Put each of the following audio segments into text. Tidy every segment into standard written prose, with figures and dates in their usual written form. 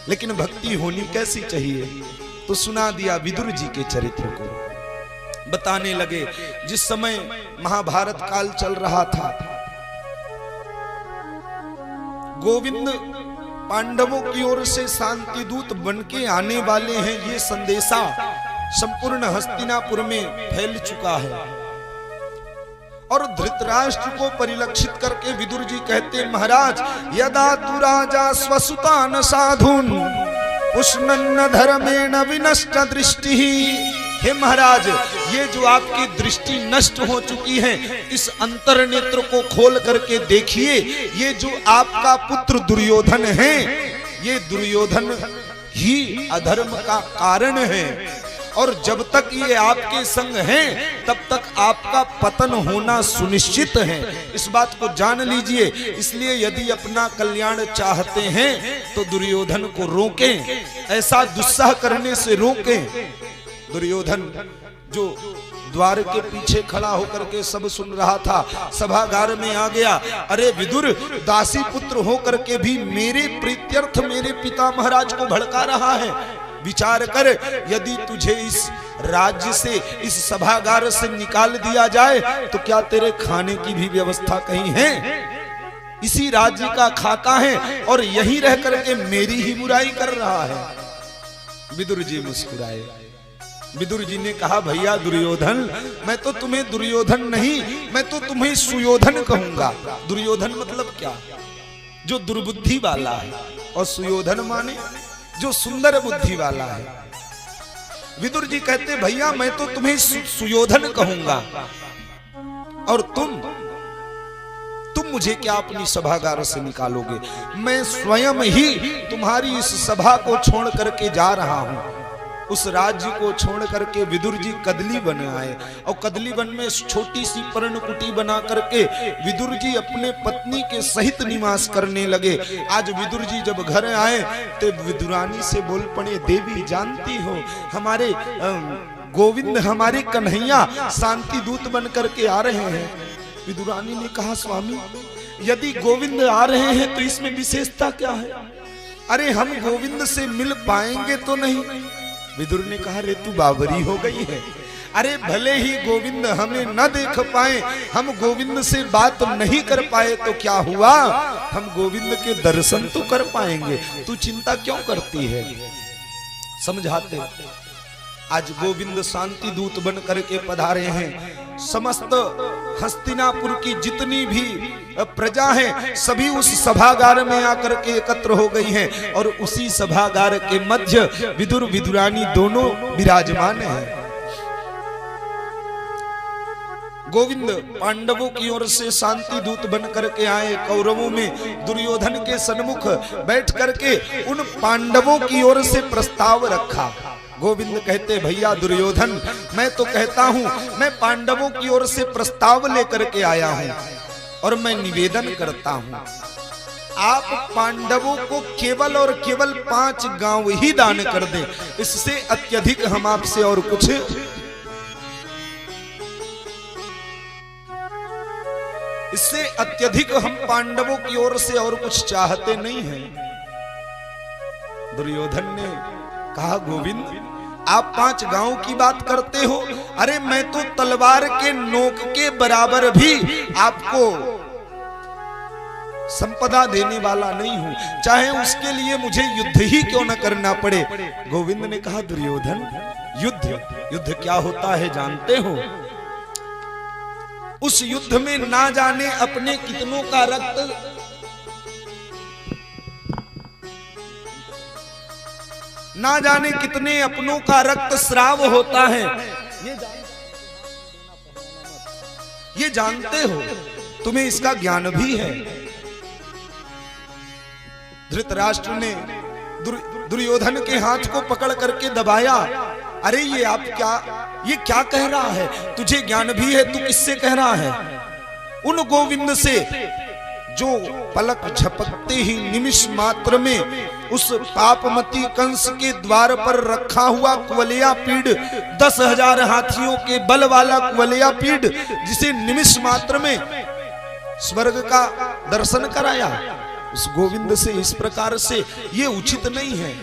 लेकिन भक्ति होनी कैसी चाहिए? तो सुना दिया विदुर जी के चरित्र को। बताने लगे जिस समय महाभारत काल चल रहा था, गोविंद पांडवों की ओर से शांति दूत बनके आने वाले हैं, ये संदेशा संपूर्ण हस्तिनापुर में फैल चुका है। और धृतराष्ट्र को परिलक्षित करके विदुर जी कहते, महाराज यदा तु राजा स्वसुतान साधुन पुष्णन्न धर्मेण विनष्ट दृष्टि। हे महाराज, ये जो आपकी दृष्टि नष्ट हो चुकी है, इस अंतर नेत्र को खोल करके देखिए। ये जो आपका पुत्र दुर्योधन है, ये दुर्योधन ही अधर्म का कारण है, और जब तक ये आपके संग हैं तब तक आपका पतन होना सुनिश्चित है। इस बात को जान लीजिए। इसलिए यदि अपना कल्याण चाहते हैं तो दुर्योधन को रोकें, ऐसा दुस्साह करने से रोकें। दुर्योधन जो द्वार के पीछे खड़ा होकर के सब सुन रहा था, सभागार में आ गया। अरे विदुर, दासी पुत्र होकर के भी मेरे प्रीत्यर्थ मेरे पिता महाराज को भड़का रहा है। विचार कर, यदि तुझे इस राज्य से, इस सभागार से निकाल दिया जाए तो क्या तेरे खाने की भी व्यवस्था कहीं है? इसी राज्य का खाता है और यहीं रह करके मेरी ही बुराई कर रहा है। विदुर जी मुस्कुराए। विदुर जी ने कहा, भैया दुर्योधन, मैं तो तुम्हें दुर्योधन नहीं, मैं तो तुम्हें सुयोधन कहूंगा। दुर्योधन मतलब क्या? जो दुर्बुद्धि वाला है, और सुयोधन माने जो सुंदर बुद्धि वाला है। विदुर जी कहते, भैया मैं तो तुम्हें सुयोधन कहूंगा, और तुम मुझे क्या अपनी सभागार से निकालोगे? मैं स्वयं ही तुम्हारी इस सभा को छोड़ करके जा रहा हूं। उस राज्य को छोड़ करके विदुर जी कदली वन आए, और कदली वन में छोटी सी पर्णकुटी बना करके विदुर जी अपने पत्नी के सहित निवास करने लगे। आज विदुर जी जब घर आए तो विदुरानी से बोल पड़े, देवी जानती हो हमारे गोविंद, हमारे कन्हैया शांति दूत बन करके आ रहे हैं। विदुरानी ने कहा, स्वामी यदि गोविंद आ रहे हैं तो इसमें विशेषता क्या है? अरे हम गोविंद से मिल पाएंगे तो नहीं? विदुर ने कहा, रे तू बावरी हो गई है। अरे भले ही गोविंद हमें न देख पाए, हम गोविंद से बात नहीं कर पाए तो क्या हुआ, हम गोविंद के दर्शन तो कर पाएंगे। तू चिंता क्यों करती है? समझाते। आज गोविंद शांति दूत बन करके पधारे हैं। समस्त हस्तिनापुर की जितनी भी प्रजा है सभी उस सभागार में आकर के एकत्र हो गई हैं, और उसी सभागार के मध्य विदुर विदुरानी दोनों विराजमान हैं। गोविंद पांडवों की ओर से शांति दूत बन करके आए। कौरवों में दुर्योधन के सन्मुख बैठ करके उन पांडवों की ओर से प्रस्ताव रखा। गोविंद कहते, भैया दुर्योधन, मैं तो कहता हूं, मैं पांडवों की ओर से प्रस्ताव लेकर के आया हूं, और मैं निवेदन करता हूं, आप पांडवों को केवल और केवल 5 गांव ही दान कर दें। इससे अत्यधिक हम आपसे और कुछ इससे अत्यधिक हम पांडवों की ओर से और कुछ चाहते नहीं हैं। दुर्योधन ने कहा, गोविंद आप 5 गांव की बात करते हो, अरे मैं तो तलवार के नोक के बराबर भी आपको संपदा देने वाला नहीं हूं, चाहे उसके लिए मुझे युद्ध ही क्यों न करना पड़े। गोविंद ने कहा, दुर्योधन युद्ध क्या होता है जानते हो? उस युद्ध में ना जाने अपने कितनों का रक्त ना जाने कितने अपनों का रक्त स्राव होता है। ये जानते हो, तुम्हें इसका ज्ञान भी है। धृतराष्ट्र ने दुर्योधन के हाथ को पकड़ करके दबाया। अरे ये क्या कह रहा है? तुझे ज्ञान भी है, तू किससे कह रहा है? उन गोविंद से जो पलक झपकते ही निमिष मात्र में उस पापमती कंस के द्वार पर रखा हुआ कुवलया पीड़, 10,000 हाथियों के बल वाला कुवलया पीड़, जिसे निमिष मात्र में स्वर्ग का दर्शन कराया, उस गोविंद से इस प्रकार से ये उचित नहीं है।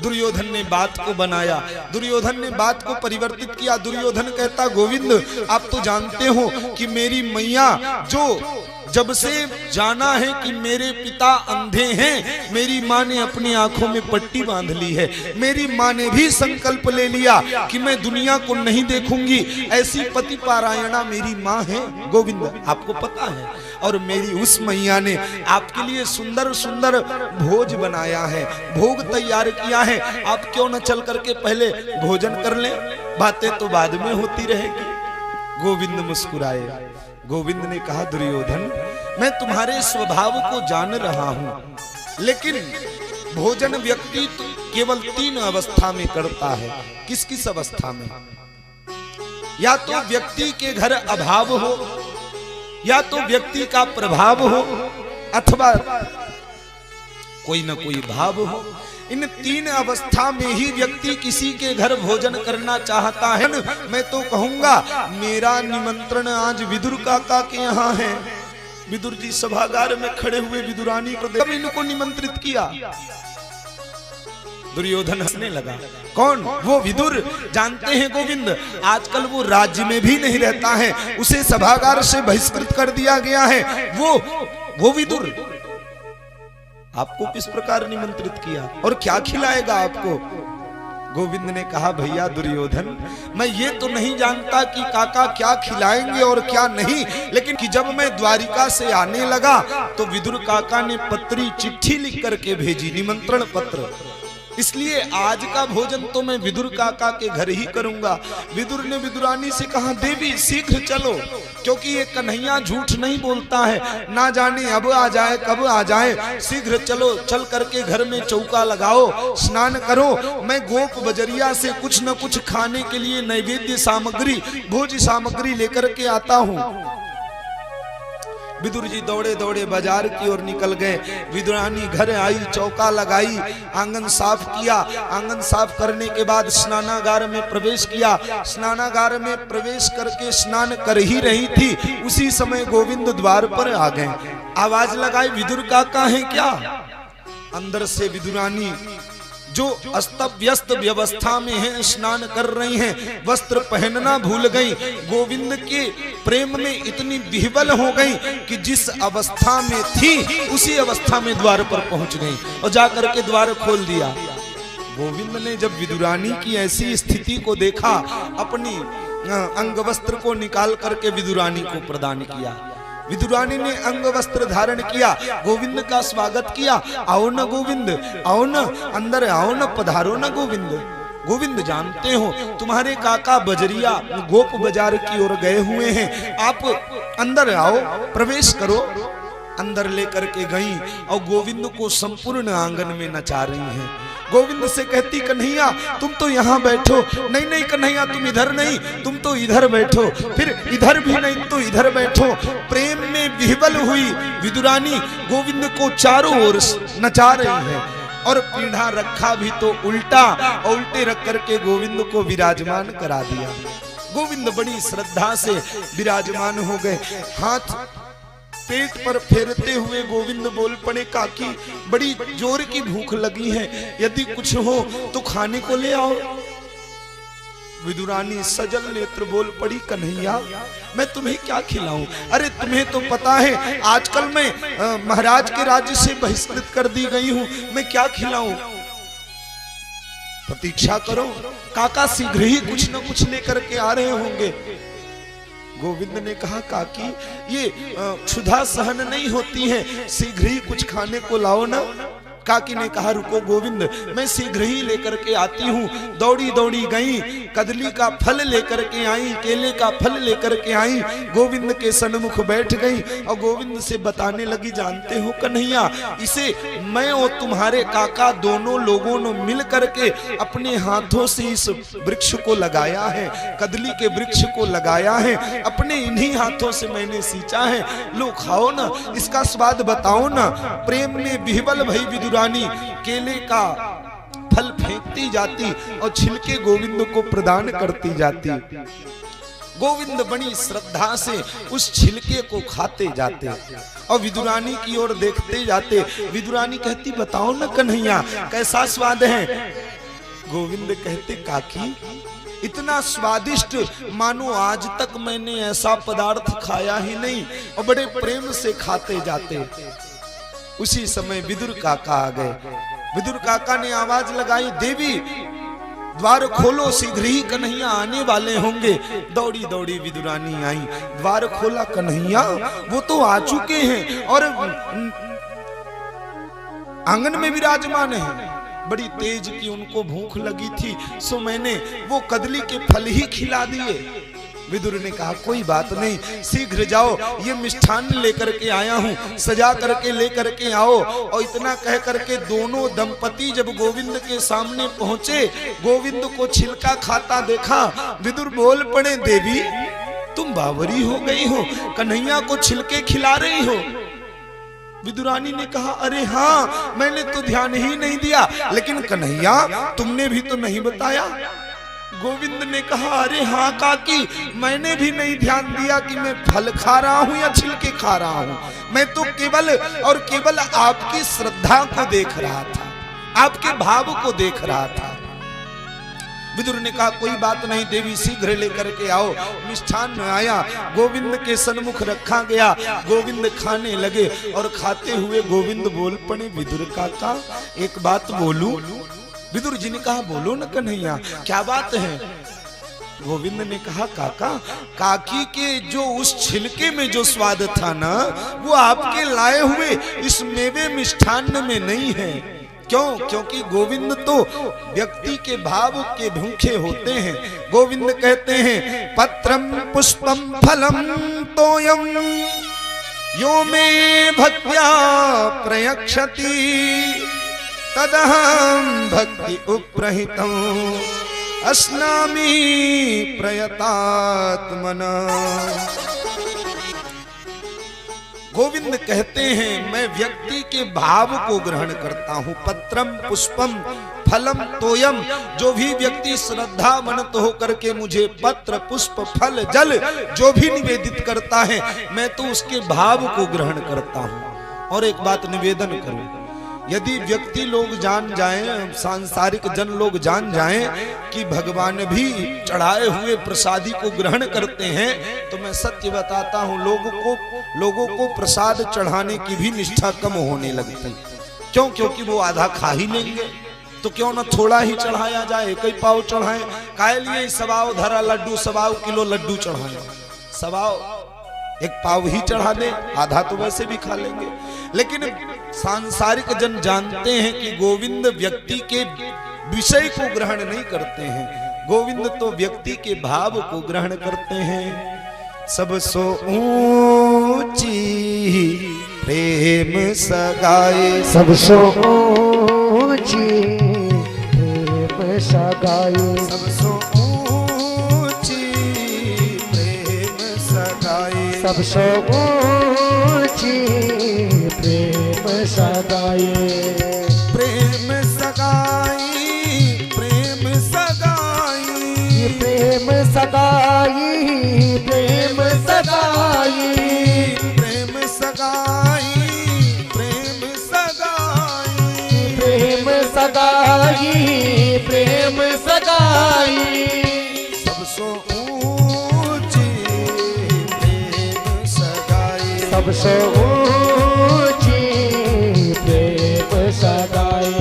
दुर्योधन ने बात को बनाया, दुर्योधन ने बात को परिवर्तित किया। दुर्योधन कहता गोविंद आप तो जानते हो कि मेरी मैया जो जब से जाना है कि मेरे पिता अंधे हैं, मेरी माँ ने अपनी आंखों में पट्टी बांध ली है। मेरी माँ ने भी संकल्प ले लिया कि मैं दुनिया को नहीं देखूंगी। ऐसी पति पारायणा मेरी माँ है गोविंद, आपको पता है। और मेरी उस मैया ने आपके लिए सुंदर सुंदर भोज बनाया है, भोग तैयार किया है। आप क्यों न चल करके पहले भोजन कर लें, बातें तो बाद में होती रहेगी। गोविंद मुस्कुराए। गोविंद ने कहा दुर्योधन मैं तुम्हारे स्वभाव को जान रहा हूं, लेकिन भोजन व्यक्ति तो केवल 3 अवस्था में करता है। किस किस अवस्था में? या तो व्यक्ति के घर अभाव हो, या तो व्यक्ति का प्रभाव हो, अथवा कोई न कोई भाव हो। इन 3 अवस्था में ही व्यक्ति किसी के घर भोजन करना चाहता है। मैं तो कहूंगा मेरा निमंत्रण आज विदुर काका के यहाँ है। विदुर जी सभागार में खड़े हुए विदुरानी को देख इनको निमंत्रित किया। दुर्योधन हंसने लगा। कौन? वो विदुर। जानते हैं गोविंद आजकल वो राज्य में भी नहीं रहता है, उसे सभागार से बहिष्कृत कर दिया गया है। वो विदुर आपको किस प्रकार निमंत्रित किया और क्या खिलाएगा आपको? गोविंद ने कहा भैया दुर्योधन मैं ये तो नहीं जानता कि काका क्या खिलाएंगे और क्या नहीं, लेकिन कि जब मैं द्वारिका से आने लगा तो विदुर काका ने पत्री चिट्ठी लिख करके भेजी, निमंत्रण पत्र। इसलिए आज का भोजन तो मैं विदुर काका के घर ही करूंगा। विदुर ने विदुरानी से कहा देवी शीघ्र चलो, क्योंकि ये कन्हैया झूठ नहीं बोलता है, ना जाने अब आ जाए कब आ जाए। शीघ्र चलो, चल करके घर में चौका लगाओ, स्नान करो। मैं गोप बजरिया से कुछ न कुछ खाने के लिए नैवेद्य सामग्री, भोज सामग्री लेकर के आता हूँ। विदुर जी दौड़े दौड़े बाजार की ओर निकल गए। विदुरानी घर आई, चौका लगाई, आंगन साफ किया। आंगन साफ करने के बाद स्नानागार में प्रवेश किया। स्नानागार में प्रवेश करके स्नान कर ही रही थी, उसी समय गोविंद द्वार पर आ गए। आवाज लगाई विदुर काका है क्या? अंदर से विदुरानी जो अस्त व्यस्त व्यवस्था में है, स्नान कर रही हैं, वस्त्र पहनना भूल गई, गोविंद के प्रेम में इतनी विह्वल हो गई कि जिस अवस्था में थी उसी अवस्था में द्वार पर पहुंच गई और जाकर के द्वार खोल दिया। गोविंद ने जब विदुरानी की ऐसी स्थिति को देखा, अपनी अंग वस्त्र को निकाल करके विदुरानी को प्रदान किया। विदुरानी ने अंग वस्त्र धारण किया, गोविंद का स्वागत किया। आओ न गोविंद, आओ न, अंदर आओ न, पधारो न गोविंद। गोविंद जानते हो तुम्हारे काका बजरिया गोप बाजार की ओर गए हुए हैं, आप अंदर आओ, प्रवेश करो। अंदर लेकर के गई और गोविंद को संपूर्ण आंगन में नचा रही हैं। गोविंद से कहती कन्हैया तुम तो यहाँ बैठो। नहीं नहीं कन्हैया तुम इधर नहीं, तुम तो इधर बैठो। फिर इधर भी नहीं तो इधर बैठो। प्रेम में विह्वल हुई विदुरानी गोविंद को चारों ओर नचा रही है और पीढ़ा रखा भी तो उल्टा, उल्टे रख करके गोविंद को विराजमान करा दिया। गोविंद बड़ी श्रद्धा से विराजमान हो गए। हाथ पेट पर फेरते हुए गोविंद बोल पड़े काकी बड़ी जोर की भूख लगी है, यदि कुछ हो तो खाने को ले आओ। विदुरानी सजल नेत्र बोल पड़ी कन्हैया मैं तुम्हें क्या खिलाऊं? अरे तुम्हें तो पता है आजकल मैं महाराज के राज्य से बहिष्कृत कर दी गई हूं, मैं क्या खिलाऊं? प्रतीक्षा करो, काका शीघ्र ही कुछ न कुछ लेकर के आ रहे होंगे। गोविंद ने कहा काकी ये क्षुधा सहन नहीं होती है, शीघ्र ही कुछ खाने को लाओ ना। काकी ने कहा रुको गोविंद मैं शीघ्र ही लेकर के आती हूँ। दौड़ी दौड़ी गई, कदली का फल लेकर के आई, केले का फल लेकर के आई, गोविंद के सन्मुख बैठ गई और गोविंद से बताने लगी जानते हो कन्हैया इसे मैं और तुम्हारे काका दोनों लोगों ने मिल करके अपने हाथों से इस वृक्ष को लगाया है, कदली के वृक्ष को लगाया है, अपने इन्हीं हाथों से मैंने सींचा है, लो खाओ ना, इसका स्वाद बताओ ना। प्रेम में विह्वल भई विदुरानी केले का फल फेंकती जाती और छिलके गोविंद को प्रदान करती जाती। गोविंद बड़ी श्रद्धा से उस छिलके को खाते जाते और विदुरानी की ओर देखते जाते। विदुरानी कहती बताओ न कन्हैया कैसा स्वाद है। गोविंद कहते काकी इतना स्वादिष्ट मानो आज तक मैंने ऐसा पदार्थ खाया ही नहीं, और बड़े प्रेम से खाते जाते। उसी समय विदुर काका आ गए। विदुर काका ने आवाज लगाई देवी द्वार खोलो, शीघ्र ही कन्हैया आने वाले होंगे। दौड़ी दौड़ी विदुरानी आई, द्वार खोला, कन्हैया वो तो आ चुके हैं और आंगन में विराजमान है। बड़ी तेज की उनको भूख लगी थी, सो मैंने वो कदली के फल ही खिला दिए। विदुर ने कहा कोई बात नहीं, शीघ्र जाओ, ये मिष्ठान्न लेकर के आया हूँ, सजा करके लेकर के आओ। और इतना कह करके दोनों दंपति जब गोविंद के सामने पहुंचे, गोविंद को छिलका खाता देखा, विदुर बोल पड़े देवी तुम बावरी हो गई हो, कन्हैया को छिलके खिला रही हो। विदुरानी ने कहा अरे हाँ मैंने तो ध्यान ही नहीं दिया, लेकिन कन्हैया तुमने भी तो नहीं बताया। गोविंद ने कहा अरे हाँ काकी मैंने भी नहीं ध्यान दिया कि मैं फल खा रहा हूँ या छिलके खा रहा हूँ, मैं तो केवल और केवल आपकी श्रद्धा को देख रहा था, आपके भाव को देख रहा था। विदुर ने कहा कोई बात नहीं देवी, शीघ्र लेकर के आओ। मिष्ठान्न आया, गोविंद के सन्मुख रखा गया, गोविंद खाने लगे और खाते हुए गोविंद बोल पड़े विदुर काका एक बात बोलूं। विदुर जी ने कहा बोलो न कन्हैया क्या बात है। गोविंद ने कहा काका काकी के जो उस छिलके में जो स्वाद था ना, वो आपके लाए हुए इस मेवे मिष्ठान्न में नहीं है। क्यों? क्योंकि गोविंद तो व्यक्ति के भाव के भूखे होते हैं। गोविंद कहते हैं पत्रम पुष्पम फलम तोयम यो मे भक्त्या प्रयक्षति तदहं भक्ति उप्रहितं अस्नामि प्रयतात्मना। गोविंद कहते हैं मैं व्यक्ति के भाव को ग्रहण करता हूँ। पत्रम पुष्पम फलम तोयम, जो भी व्यक्ति श्रद्धा मनत होकर के मुझे पत्र पुष्प फल जल जो भी निवेदित करता है, मैं तो उसके भाव को ग्रहण करता हूँ। और एक बात निवेदन करूं, यदि व्यक्ति लोग जान जाएं, सांसारिक जन लोग जान जाएं कि भगवान भी चढ़ाए हुए प्रसादी को ग्रहण करते हैं, तो मैं सत्य बताता हूं लोगों को प्रसाद चढ़ाने की भी निष्ठा कम होने लगती। क्यों? क्योंकि वो आधा खा ही लेंगे, तो क्यों ना थोड़ा ही चढ़ाया जाए, कई पाव चढ़ाए, काहे लिए सवाओ धरा लड्डू, सवाओ किलो लड्डू चढ़ाए, सवाओ एक पाव ही चढ़ा दे, आधा तो वैसे भी खा लेंगे। लेकिन सांसारिक जन जानते हैं कि गोविंद व्यक्ति के विषय को ग्रहण नहीं करते हैं, गोविंद तो व्यक्ति के भाव को ग्रहण करते हैं। सबसो ऊंची प्रेम सगाए, सबसो ऊंची प्रेम सगाए, सबसो ऊंची प्रेम सगाए, सबसो ऊंची प्रेम सगाए, प्रेम सगाई, प्रेम सगाई, प्रेम सगाई, प्रेम सगाई, प्रेम सगाई, प्रेम सगाई, प्रेम सगाई, प्रेम सगाई, सबसो ऊंची प्रेम सगाई, सबसो ऊंची प्रेम सगाई।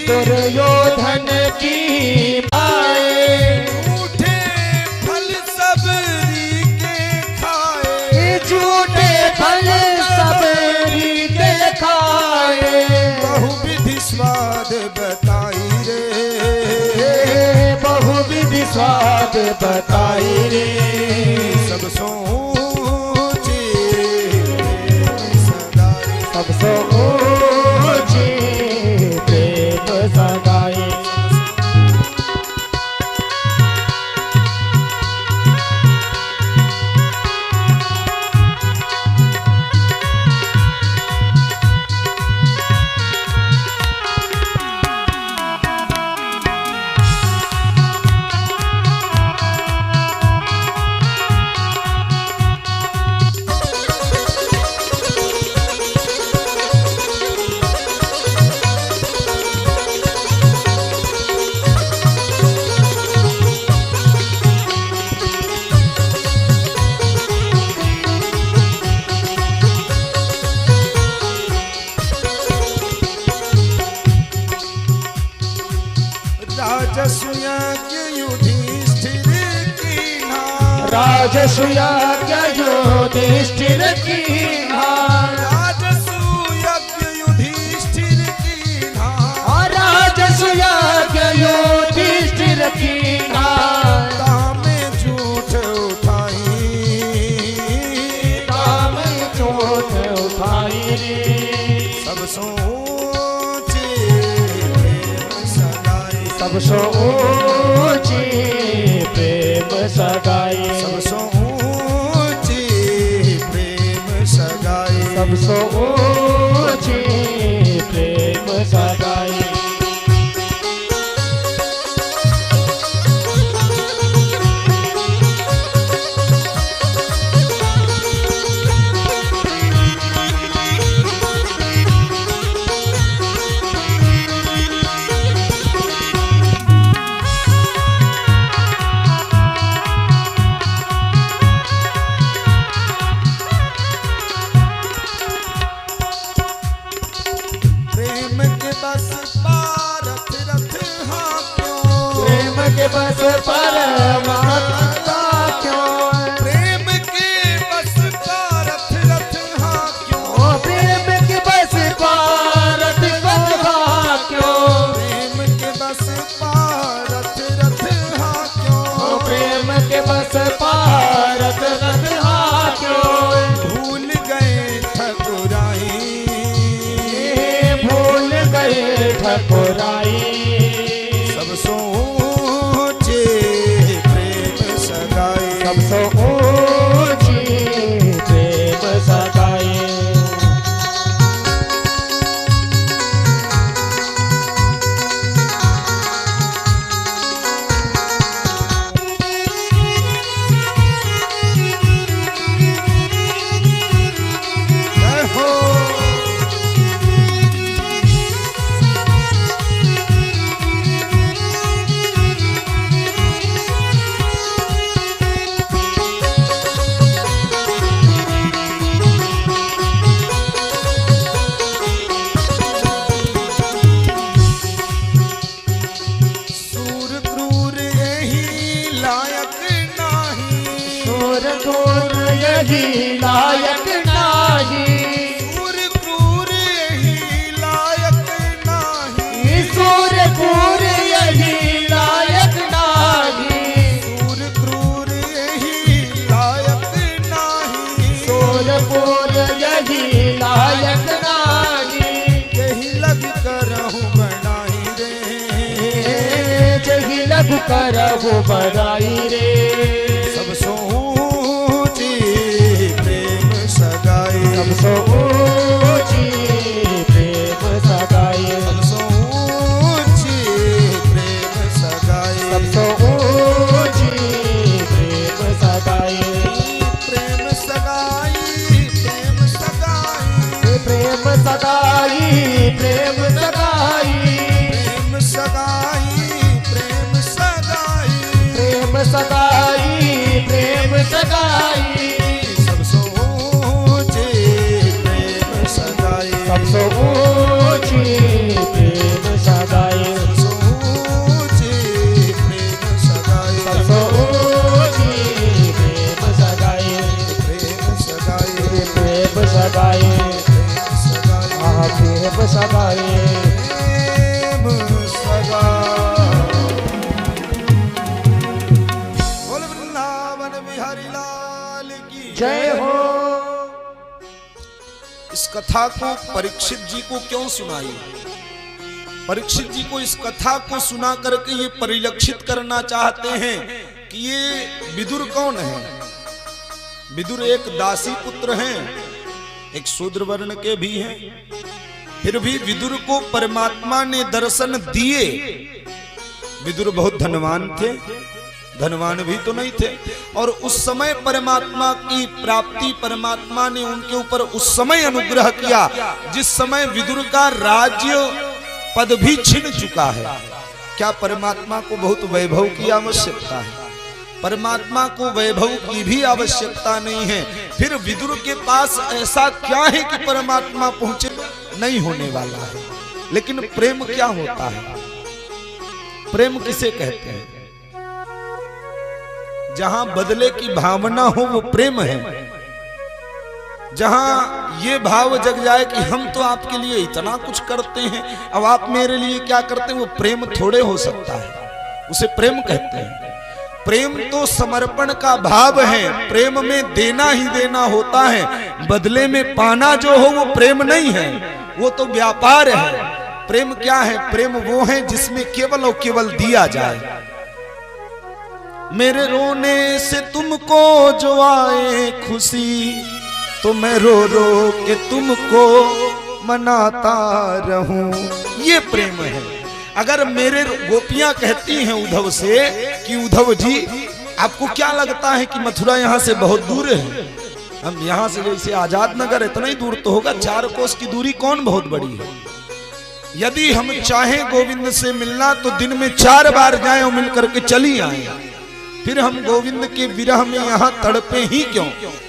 दुर्योधन की पाए, झूठे फल सबरी के खाए, झूठे फल सबरी के खाए, बहुविधि स्वाद बताई रे, बहुविधि स्वाद बताई रे, सब सोचे सदाई, सब सो ऊंची प्रेम सगाई। राजसूयज्ञ युधिष्ठिर कीन्हा, राजसूयज्ञ युधिष्ठिर कीन्हा, राजसूयज्ञ युधिष्ठिर कीन्हा, राजसूयज्ञ युधिष्ठिर कीन्हा, तामे झूठ उठाई, तामे झूठ उठाई रे, सब सोचे प्रेम सगाई, सब सो ऊंची प्रेम सगाई, सब सोचे प्रेम सगाई, सब सो ऊंची प्रेम सगाई। प्रेम के बस पारथ रथ हाँक्यों, प्रेम के बस परमात्मा क्यों, प्रेम के बस पारथ रथ हाँक्यों, ओ प्रेम के बस पारत कथा क्यों, प्रेम के बस पारथ रथ हाँक्यों, ओ प्रेम के बस पारत कथा क्यों, भूल गए ठकुराई, भूल गए ठकुराई, सब सोचे प्रेम सगाई, सब सो ऊंची प्रेम सगाई। जय हो। सूर क्रूर यही लायक नाही, सूर क्रूर यही लायक नाही, सूर क्रूर यही लायक नाही, सूर क्रूर यही लायक नाही, सूर क्रूर यही लायक नाही, सूर क्रूर यही लायक नाही, यही लग करहु बनाई रे, जही लघु करहु बड़ाई रे, सब सोची प्रेम सगाई, सब सो ऊंची प्रेम सगाई, सब सोची प्रेम सगाई, सब सो ऊंची प्रेम सगाई, प्रेम सगाई, प्रेम सगाई, प्रेम सगाई, प्रेम सगाई, प्रेम सगाई, प्रेम सगाई, प्रेम सगाई, प्रेम सगाई, सब सोचे प्रेम सगाई, सब सो ऊंची प्रेम सगाई। सगाए। प्रेम सगा। बोल वृंदावन बिहारी लाल की जय हो। इस कथा को परीक्षित जी को क्यों सुनाई? परीक्षित जी को इस कथा को सुना करके ये परिलक्षित करना चाहते हैं कि ये विदुर कौन है। विदुर एक दासी पुत्र हैं, एक शूद्र वर्ण के भी हैं, फिर भी विदुर को परमात्मा ने दर्शन दिए। विदुर बहुत धनवान थे, धनवान भी तो नहीं थे, और उस समय परमात्मा की प्राप्ति परमात्मा ने उनके ऊपर उस समय अनुग्रह किया जिस समय विदुर का राज्य पद भी छिन चुका है। क्या परमात्मा को बहुत वैभव की आवश्यकता है? परमात्मा को वैभव की भी आवश्यकता नहीं है। फिर विदुर के पास ऐसा क्या है कि परमात्मा पहुंचे? नहीं होने वाला है। लेकिन प्रेम क्या होता है? प्रेम किसे कहते हैं? जहां बदले की भावना हो वो प्रेम है। जहां ये भाव जग जाए कि हम तो आपके लिए इतना कुछ करते हैं, अब आप मेरे लिए क्या करते हैं, वो प्रेम थोड़े हो सकता है। उसे प्रेम कहते हैं। प्रेम तो समर्पण का भाव है। प्रेम में देना ही देना होता है, बदले में पाना जो हो वो प्रेम नहीं है, वो तो व्यापार है। प्रेम क्या है? प्रेम वो है जिसमें केवल और केवल दिया जाए। मेरे रोने से तुमको जो आए खुशी, तो मैं रो रो के तुमको मनाता रहूं, ये प्रेम है। अगर मेरे गोपियां कहती हैं उद्धव से कि उद्धव जी आपको क्या लगता है कि मथुरा यहाँ से बहुत दूर है? हम यहाँ से जैसे आजाद नगर इतना ही दूर तो होगा, 4 कोस की दूरी कौन बहुत बड़ी है? यदि हम चाहें गोविंद से मिलना तो दिन में 4 बार जाएं और मिल करके चली आए, फिर हम गोविंद के विरह में यहाँ तड़पे ही क्यों?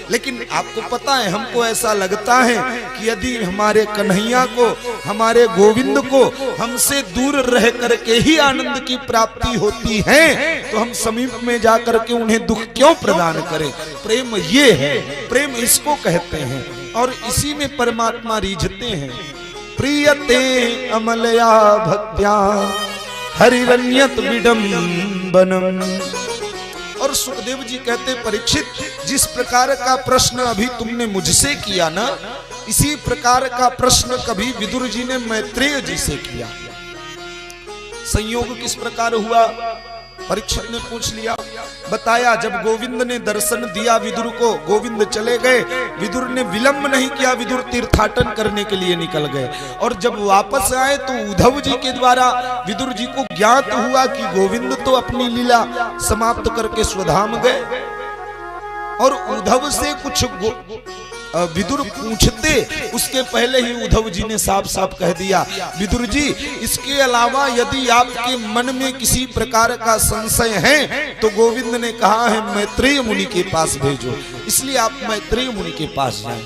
लेकिन आपको पता है, हमको ऐसा लगता है कि यदि हमारे कन्हैया को, हमारे गोविंद को हमसे दूर रह करके ही आनंद की प्राप्ति होती है, तो हम समीप में जाकर के उन्हें दुख क्यों प्रदान करें? प्रेम ये है, प्रेम इसको कहते हैं, और इसी में परमात्मा रीझते हैं। प्रियते अमलया भक्त्या हरिरन्यत विडम्बनम। और सुखदेव जी कहते, परीक्षित जिस प्रकार का प्रश्न अभी तुमने मुझसे किया ना, इसी प्रकार का प्रश्न कभी विदुर जी ने मैत्रेय जी से किया। संयोग किस प्रकार हुआ? परीक्षित ने पूछ लिया, बताया। जब गोविंद ने दर्शन दिया विदुर को, गोविंद चले गए, विदुर ने विलंब नहीं किया, विदुर तीर्थाटन करने के लिए निकल गए। और जब वापस आए तो उद्धव जी के द्वारा विदुर जी को ज्ञात हुआ कि गोविंद तो अपनी लीला समाप्त करके स्वधाम गए। और उद्धव से कुछ विदुर पूछते उसके पहले ही उद्धव जी ने साफ साफ कह दिया, विदुर जी इसके अलावा यदि आपके मन में किसी प्रकार का संशय है तो गोविंद ने कहा है मैत्रेय मुनि के पास भेजो, इसलिए आप मैत्रेय मुनि के पास जाएं,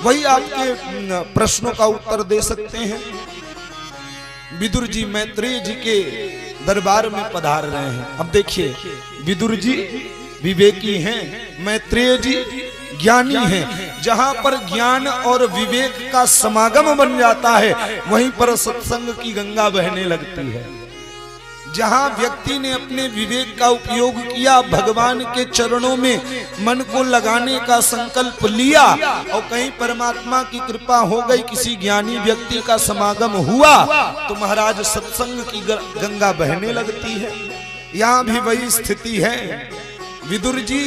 वही आपके प्रश्नों का उत्तर दे सकते हैं। विदुर जी मैत्रेय जी के दरबार में पधार रहे हैं। अब देखिए, विदुर जी विवेकी हैं, मैत्रेय जी ज्ञानी हैं। जहां पर ज्ञान और विवेक का समागम बन जाता है वहीं पर सत्संग की गंगा बहने लगती है। जहां व्यक्ति ने अपने विवेक का उपयोग किया, भगवान के चरणों में मन को लगाने का संकल्प लिया और कहीं परमात्मा की कृपा हो गई, किसी ज्ञानी व्यक्ति का समागम हुआ तो महाराज सत्संग की गंगा बहने लगती है। यहाँ भी वही स्थिति है। विदुर जी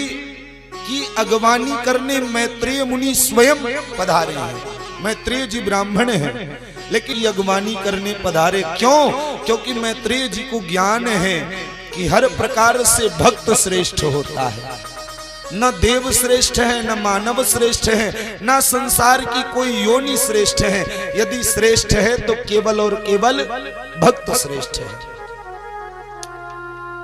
की अगवानी करने मैत्रेय मुनि स्वयं पधारे हैं। मैत्रेय जी ब्राह्मण हैं लेकिन अगवानी करने पधारे क्यों? क्योंकि मैत्रेय जी को ज्ञान है कि हर प्रकार से भक्त श्रेष्ठ होता है। न देव श्रेष्ठ है, न मानव श्रेष्ठ है, न संसार की कोई योनि श्रेष्ठ है। यदि श्रेष्ठ है तो केवल और केवल भक्त श्रेष्ठ है।